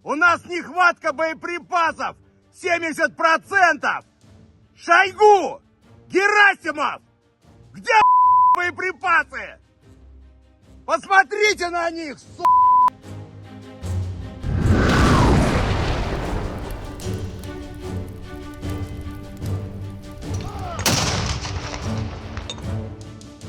У нас нехватка боеприпасов 70%! Шойгу! Герасимов! Где боеприпасы? Посмотрите на них,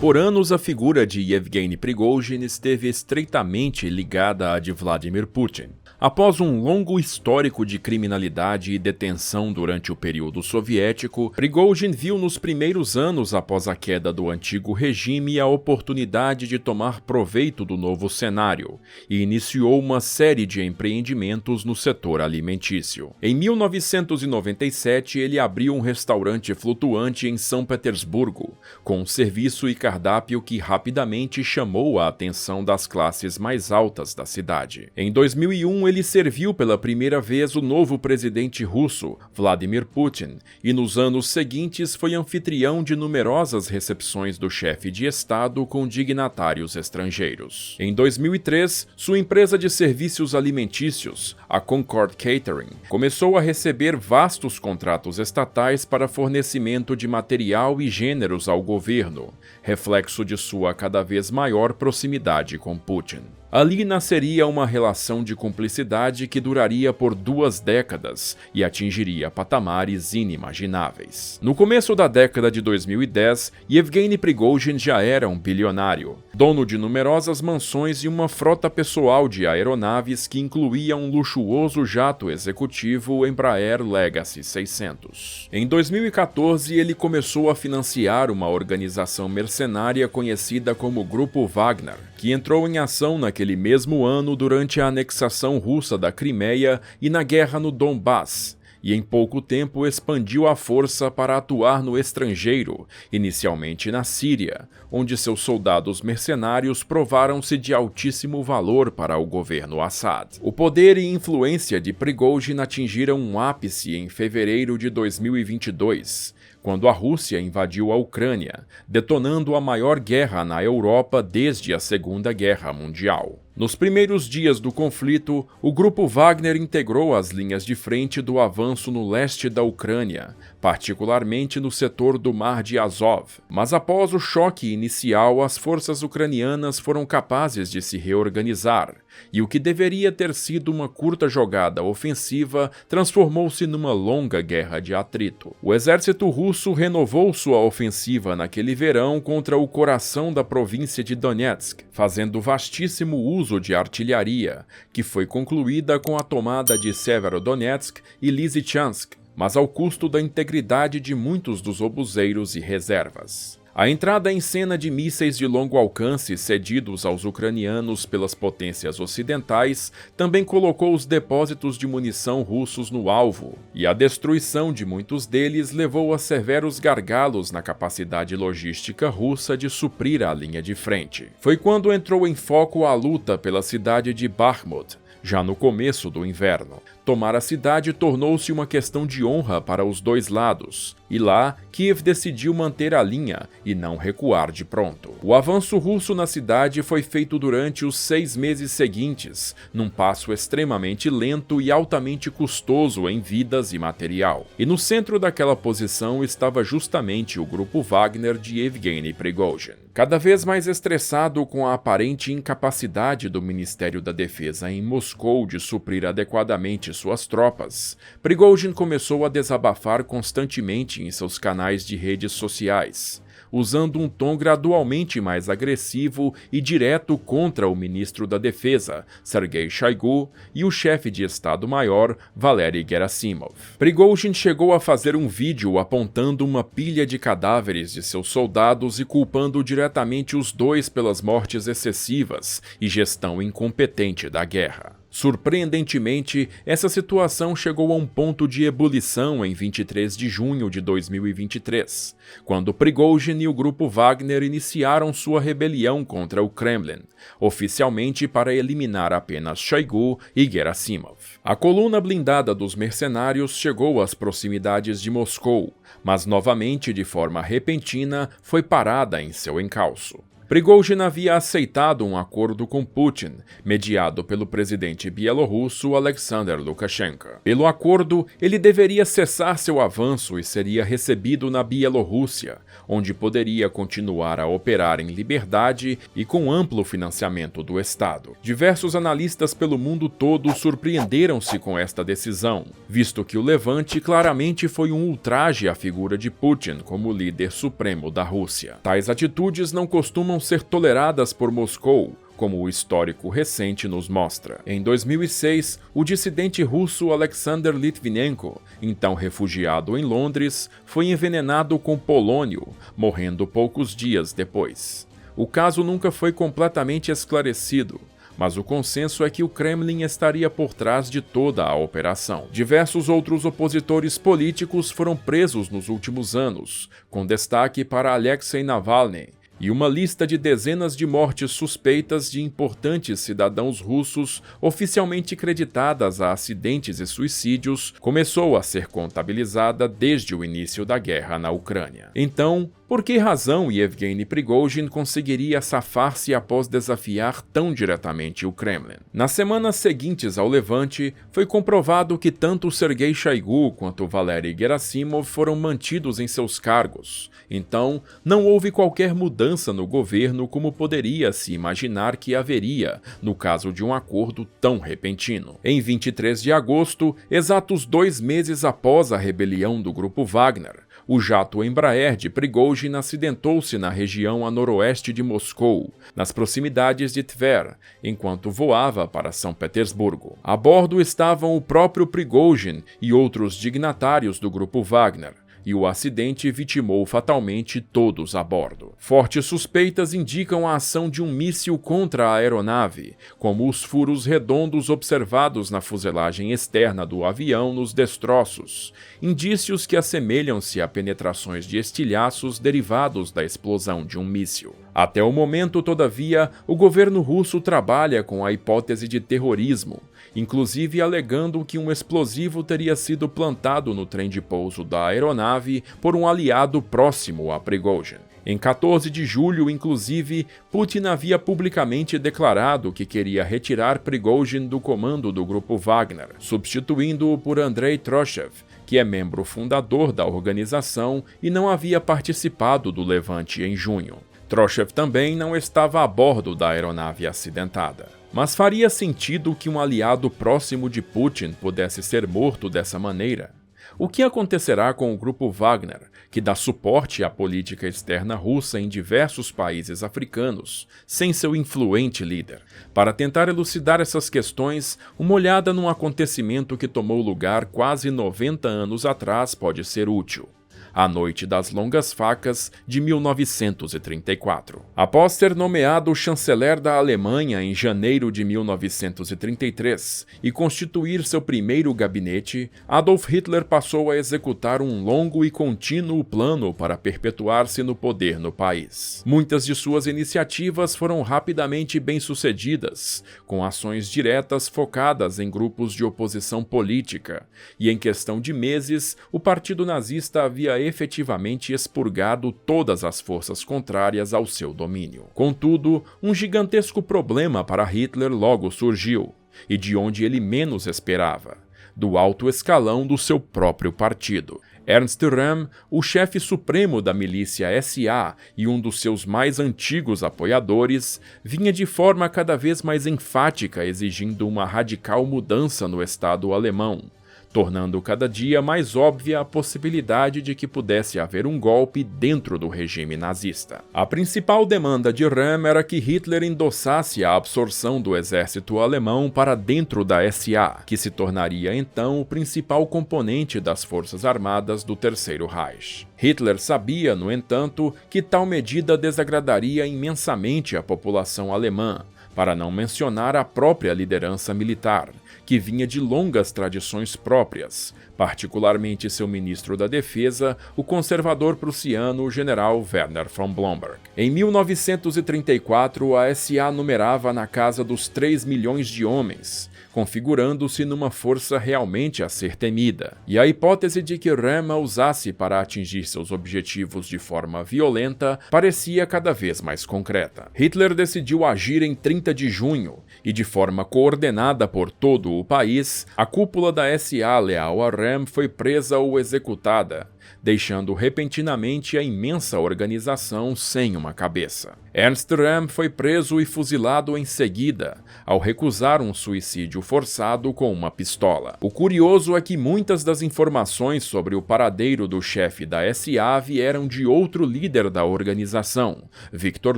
Por anos, a figura de Yevgeny Prigozhin esteve estreitamente ligada à de Vladimir Putin. Após um longo histórico de criminalidade e detenção durante o período soviético, Prigozhin viu nos primeiros anos após a queda do antigo regime a oportunidade de tomar proveito do novo cenário e iniciou uma série de empreendimentos no setor alimentício. Em 1997, ele abriu um restaurante flutuante em São Petersburgo, com um serviço e cardápio que rapidamente chamou a atenção das classes mais altas da cidade. Em 2001, ele serviu pela primeira vez o novo presidente russo, Vladimir Putin, e nos anos seguintes foi anfitrião de numerosas recepções do chefe de Estado com dignatários estrangeiros. Em 2003, sua empresa de serviços alimentícios, a Concord Catering, começou a receber vastos contratos estatais para fornecimento de material e gêneros ao governo, reflexo de sua cada vez maior proximidade com Putin. Ali nasceria uma relação de cumplicidade que duraria por 2 décadas e atingiria patamares inimagináveis. No começo da década de 2010, Yevgeny Prigozhin já era um bilionário, dono de numerosas mansões e uma frota pessoal de aeronaves que incluía um luxuoso jato executivo Embraer Legacy 600. Em 2014, ele começou a financiar uma organização mercenária conhecida como Grupo Wagner, que entrou em ação naquele mesmo ano durante a anexação russa da Crimeia e na guerra no Donbass, e em pouco tempo expandiu a força para atuar no estrangeiro, inicialmente na Síria, onde seus soldados mercenários provaram-se de altíssimo valor para o governo Assad. O poder e influência de Prigozhin atingiram um ápice em fevereiro de 2022, quando a Rússia invadiu a Ucrânia, detonando a maior guerra na Europa desde a Segunda Guerra Mundial. Nos primeiros dias do conflito, o Grupo Wagner integrou as linhas de frente do avanço no leste da Ucrânia, particularmente no setor do Mar de Azov. Mas após o choque inicial, as forças ucranianas foram capazes de se reorganizar, e o que deveria ter sido uma curta jogada ofensiva transformou-se numa longa guerra de atrito. O exército russo renovou sua ofensiva naquele verão contra o coração da província de Donetsk, fazendo vastíssimo uso de artilharia, que foi concluída com a tomada de Severodonetsk e Lysychansk, mas ao custo da integridade de muitos dos obuseiros e reservas. A entrada em cena de mísseis de longo alcance cedidos aos ucranianos pelas potências ocidentais também colocou os depósitos de munição russos no alvo, e a destruição de muitos deles levou a severos gargalos na capacidade logística russa de suprir a linha de frente. Foi quando entrou em foco a luta pela cidade de Bakhmut, já no começo do inverno. Tomar a cidade tornou-se uma questão de honra para os dois lados, e lá Kiev decidiu manter a linha e não recuar de pronto. O avanço russo na cidade foi feito durante os 6 meses seguintes, num passo extremamente lento e altamente custoso em vidas e material. E no centro daquela posição estava justamente o Grupo Wagner de Yevgeny Prigozhin. Cada vez mais estressado com a aparente incapacidade do Ministério da Defesa em Moscou de suprir adequadamente suas tropas, Prigozhin começou a desabafar constantemente em seus canais de redes sociais, usando um tom gradualmente mais agressivo e direto contra o ministro da Defesa, Sergei Shoigu, e o chefe de Estado-Maior, Valery Gerasimov. Prigozhin chegou a fazer um vídeo apontando uma pilha de cadáveres de seus soldados e culpando diretamente os dois pelas mortes excessivas e gestão incompetente da guerra. Surpreendentemente, essa situação chegou a um ponto de ebulição em 23 de junho de 2023, quando Prigozhin e o Grupo Wagner iniciaram sua rebelião contra o Kremlin, oficialmente para eliminar apenas Shoigu e Gerasimov. A coluna blindada dos mercenários chegou às proximidades de Moscou, mas novamente de forma repentina foi parada em seu encalço. Prigozhin havia aceitado um acordo com Putin, mediado pelo presidente bielorrusso Alexander Lukashenko. Pelo acordo, ele deveria cessar seu avanço e seria recebido na Bielorrússia, onde poderia continuar a operar em liberdade e com amplo financiamento do Estado. Diversos analistas pelo mundo todo surpreenderam-se com esta decisão, visto que o levante claramente foi um ultraje à figura de Putin como líder supremo da Rússia. Tais atitudes não costumam ser toleradas por Moscou, como o histórico recente nos mostra. Em 2006, o dissidente russo Alexander Litvinenko, então refugiado em Londres, foi envenenado com polônio, morrendo poucos dias depois. O caso nunca foi completamente esclarecido, mas o consenso é que o Kremlin estaria por trás de toda a operação. Diversos outros opositores políticos foram presos nos últimos anos, com destaque para Alexei Navalny, e uma lista de dezenas de mortes suspeitas de importantes cidadãos russos oficialmente creditadas a acidentes e suicídios começou a ser contabilizada desde o início da guerra na Ucrânia. Então, por que razão Yevgeny Prigozhin conseguiria safar-se após desafiar tão diretamente o Kremlin? Nas semanas seguintes ao levante, foi comprovado que tanto Sergei Shoigu quanto Valery Gerasimov foram mantidos em seus cargos. Então, não houve qualquer mudança no governo como poderia se imaginar que haveria, no caso de um acordo tão repentino. Em 23 de agosto, exatos 2 meses após a rebelião do grupo Wagner, o jato Embraer de Prigozhin acidentou-se na região a noroeste de Moscou, nas proximidades de Tver, enquanto voava para São Petersburgo. A bordo estavam o próprio Prigozhin e outros dignatários do grupo Wagner, e o acidente vitimou fatalmente todos a bordo. Fortes suspeitas indicam a ação de um míssil contra a aeronave, como os furos redondos observados na fuselagem externa do avião nos destroços, indícios que assemelham-se a penetrações de estilhaços derivados da explosão de um míssil. Até o momento, todavia, o governo russo trabalha com a hipótese de terrorismo, inclusive alegando que um explosivo teria sido plantado no trem de pouso da aeronave por um aliado próximo a Prigozhin. Em 14 de julho, inclusive, Putin havia publicamente declarado que queria retirar Prigozhin do comando do grupo Wagner, substituindo-o por Andrei Troshev, que é membro fundador da organização e não havia participado do levante em junho. Troshev também não estava a bordo da aeronave acidentada. Mas faria sentido que um aliado próximo de Putin pudesse ser morto dessa maneira? O que acontecerá com o grupo Wagner, que dá suporte à política externa russa em diversos países africanos, sem seu influente líder? Para tentar elucidar essas questões, uma olhada num acontecimento que tomou lugar quase 90 anos atrás pode ser útil. A Noite das Longas Facas, de 1934. Após ser nomeado chanceler da Alemanha em janeiro de 1933 e constituir seu primeiro gabinete, Adolf Hitler passou a executar um longo e contínuo plano para perpetuar-se no poder no país. Muitas de suas iniciativas foram rapidamente bem-sucedidas, com ações diretas focadas em grupos de oposição política, e em questão de meses, o Partido Nazista havia efetivamente expurgado todas as forças contrárias ao seu domínio. Contudo, um gigantesco problema para Hitler logo surgiu, e de onde ele menos esperava: do alto escalão do seu próprio partido. Ernst Röhm, o chefe supremo da milícia SA e um dos seus mais antigos apoiadores, vinha de forma cada vez mais enfática exigindo uma radical mudança no Estado alemão, tornando cada dia mais óbvia a possibilidade de que pudesse haver um golpe dentro do regime nazista. A principal demanda de Röhm era que Hitler endossasse a absorção do exército alemão para dentro da SA, que se tornaria então o principal componente das forças armadas do Terceiro Reich. Hitler sabia, no entanto, que tal medida desagradaria imensamente a população alemã, para não mencionar a própria liderança militar, que vinha de longas tradições próprias, particularmente seu ministro da Defesa, o conservador prussiano o general Werner von Blomberg. Em 1934, a SA numerava na casa dos 3 milhões de homens, configurando-se numa força realmente a ser temida, e a hipótese de que Röhm a usasse para atingir seus objetivos de forma violenta parecia cada vez mais concreta. Hitler decidiu agir em 30 de junho, e de forma coordenada por todo o país, a cúpula da SA leal a Röhm foi presa ou executada, deixando repentinamente a imensa organização sem uma cabeça. Ernst Röhm foi preso e fuzilado em seguida, ao recusar um suicídio forçado com uma pistola. O curioso é que muitas das informações sobre o paradeiro do chefe da SA vieram de outro líder da organização, Viktor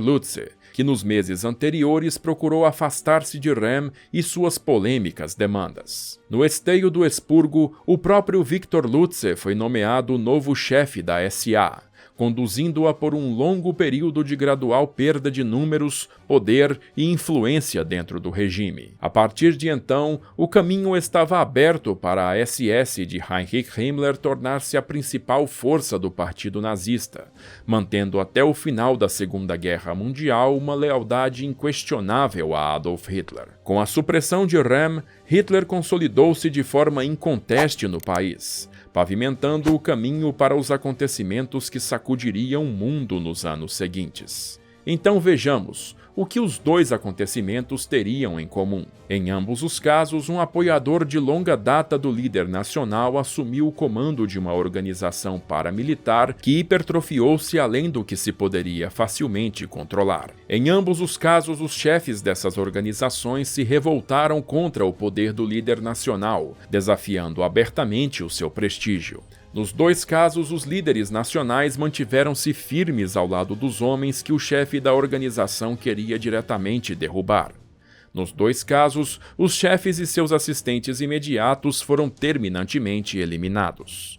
Lutze, que nos meses anteriores procurou afastar-se de Röhm e suas polêmicas demandas. No esteio do expurgo, o próprio Viktor Lutze foi nomeado novo chefe da SA, conduzindo-a por um longo período de gradual perda de números, poder e influência dentro do regime. A partir de então, o caminho estava aberto para a SS de Heinrich Himmler tornar-se a principal força do partido nazista, mantendo até o final da Segunda Guerra Mundial uma lealdade inquestionável a Adolf Hitler. Com a supressão de Röhm, Hitler consolidou-se de forma inconteste no país, pavimentando o caminho para os acontecimentos que sacudiriam o mundo nos anos seguintes. Então vejamos o que os dois acontecimentos teriam em comum. Em ambos os casos, um apoiador de longa data do líder nacional assumiu o comando de uma organização paramilitar que hipertrofiou-se além do que se poderia facilmente controlar. Em ambos os casos, os chefes dessas organizações se revoltaram contra o poder do líder nacional, desafiando abertamente o seu prestígio. Nos dois casos, os líderes nacionais mantiveram-se firmes ao lado dos homens que o chefe da organização queria diretamente derrubar. Nos dois casos, os chefes e seus assistentes imediatos foram terminantemente eliminados.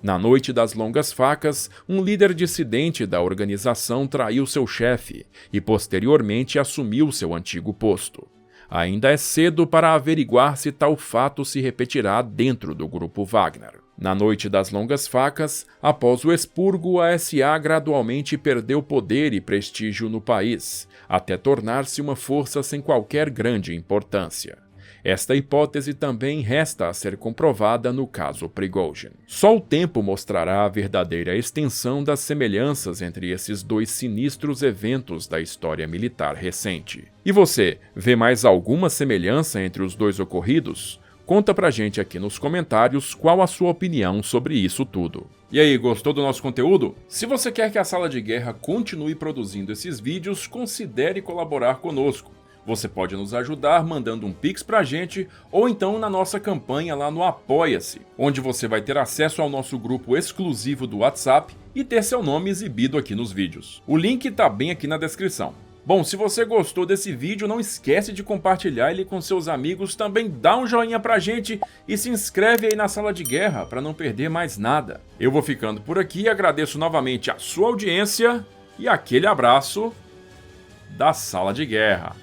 Na noite das longas facas, um líder dissidente da organização traiu seu chefe e posteriormente assumiu seu antigo posto. Ainda é cedo para averiguar se tal fato se repetirá dentro do grupo Wagner. Na noite das longas facas, após o expurgo, a SA gradualmente perdeu poder e prestígio no país, até tornar-se uma força sem qualquer grande importância. Esta hipótese também resta a ser comprovada no caso Prigozhin. Só o tempo mostrará a verdadeira extensão das semelhanças entre esses dois sinistros eventos da história militar recente. E você, vê mais alguma semelhança entre os dois ocorridos? Conta pra gente aqui nos comentários qual a sua opinião sobre isso tudo. E aí, gostou do nosso conteúdo? Se você quer que a Sala de Guerra continue produzindo esses vídeos, considere colaborar conosco. Você pode nos ajudar mandando um Pix pra gente ou então na nossa campanha lá no Apoia-se, onde você vai ter acesso ao nosso grupo exclusivo do WhatsApp e ter seu nome exibido aqui nos vídeos. O link tá bem aqui na descrição. Bom, se você gostou desse vídeo, não esquece de compartilhar ele com seus amigos, também dá um joinha pra gente e se inscreve aí na Sala de Guerra para não perder mais nada. Eu vou ficando por aqui, agradeço novamente a sua audiência e aquele abraço da Sala de Guerra.